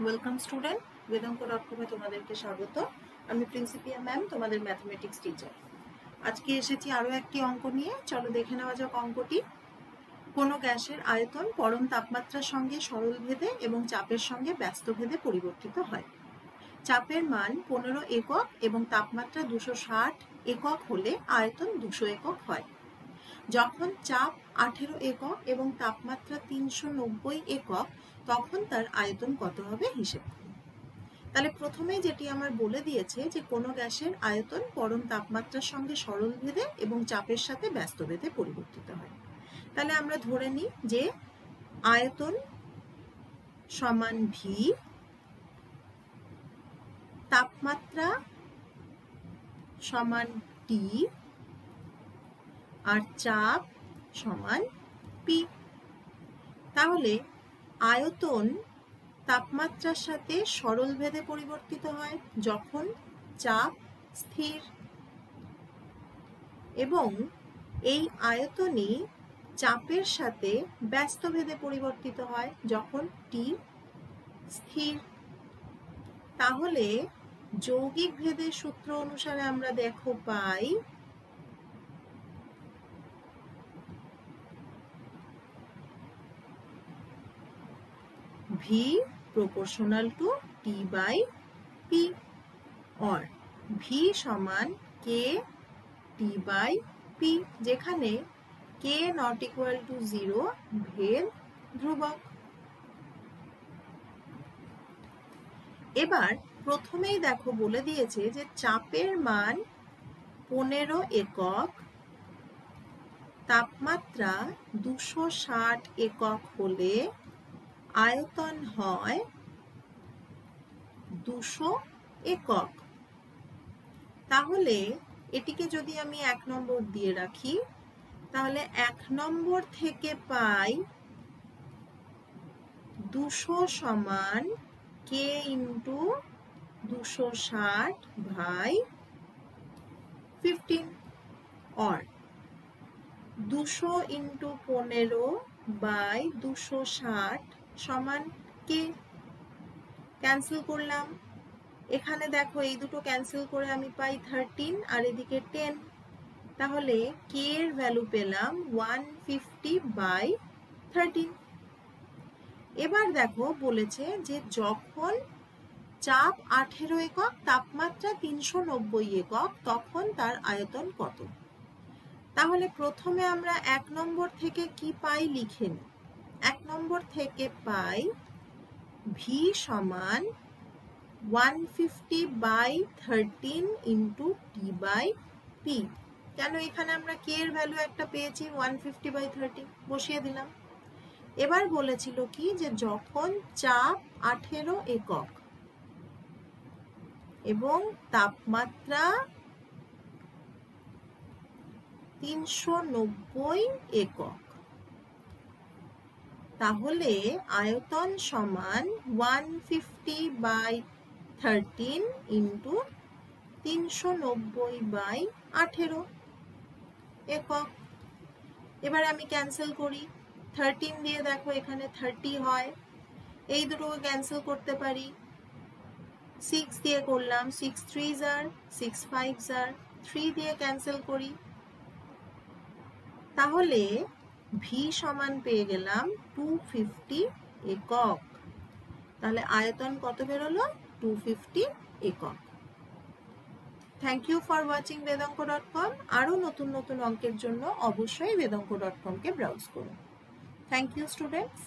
Welcome student, বেদাঙ্ক.com এ তোমাদেরকে স্বাগত। আমি প্রিন্সিপিয়া ম্যাম, তোমাদের ম্যাথমেটিক্স টিচার। আজকে এসেছি আরো একটি অঙ্ক নিয়ে। চলো দেখে নেওয়া যাক অঙ্কটি। কোনো গ্যাসের আয়তন পরম তাপমাত্রার সঙ্গে সরল ভেদে এবং চাপের সঙ্গে ব্যস্ত ভেদে পরিবর্তিত হয়। চাপের মান 15 একক এবং তাপমাত্রা 260 একক হলে আয়তন 200 একক হয়। যখন চাপ 18 একক এবং তাপমাত্রা 390 একক, তখন তার আয়তন কত হবে হিসেব করুন। তাহলে প্রথমেই যেটি আমার বলে দিয়েছে যে কোনো গ্যাসের আয়তন পরম তাপমাত্রার সঙ্গে সরল ভেদে এবং চাপের সাথে ব্যস্ত ভেদে পরিবর্তিত হয়। তাহলে আমরা ধরে নিই যে আয়তন সমান ভি, তাপমাত্রা সমান টি, আর চাপ সমান পি। তাহলে আয়তন তাপমাত্রার সাথে সরল ভেদে পরিবর্তিত হয় যখন চাপ স্থির, এবং এই আয়তনই চাপের সাথে ব্যস্ত ভেদে পরিবর্তিত হয় যখন টি স্থির। তাহলে যৌগিক ভেদের সূত্র অনুসারে আমরা দেখো পাই V proportional to T by P, or V সমান K T by P, যেখানে K not equal to 0 ভেদ ধ্রুবক। এবার প্রথমেই দেখো বলে দিয়েছে যে চাপের মান 15 একক, তাপমাত্রা 260 একক হলে আয়তন হয় 200 একক। তাহলে এটিকে যদি আমি 1 নম্বর দিয়ে রাখি, তাহলে 1 নম্বর থেকে পাই 200 সমান K into 260 by 15, or 200 into 15 by 260 সমান K। ক্যান্সেল করলাম, এখানে দেখো এই দুটো ক্যান্সেল করে আমি পাই 13 আর এদিকে 10। তাহলে K এর ভ্যালু পেলাম 150 বাই 13। এবার দেখো বলেছে যে যখন চাপ 18 একক, তাপমাত্রা 390 একক, তখন তার আয়তন কত। তাহলে প্রথমে আমরা 1 নম্বর থেকে কি পাই লিখে নিই। 1 নম্বর থেকে পাই V সমান 150 by 13 into T by P. কেন এখানে আমরা কে এর ভ্যালু একটা পেয়েছি 150 বাই 13, বসিয়ে দিলাম। এবার বলেছিল কি যে যখন চাপ 18 একক এবং তাপমাত্রা 390 একক, তাহলে আয়তন সমান 150 বাই 13 ইন্টু 390 বাই 18 একক। এবার আমি ক্যান্সেল করি, 13 দিয়ে দেখো এখানে 30 হয়, এই দুটোকে ক্যান্সেল করতে পারি। 6 দিয়ে করলাম, 6 3s are 6 5s are 3 দিয়ে ক্যান্সেল করি। তাহলে V সমান পেয়ে গেলাম 250 একক। তাহলে আয়তন কত বেরোলো? 250 একক। থ্যাংক ইউ ফর ওয়াচিং বেদাঙ্ক.com। আরো নতুন নতুন অঙ্কের জন্য অবশ্যই বেদাঙ্ক.com কে ব্রাউজ করুন। Thank you students.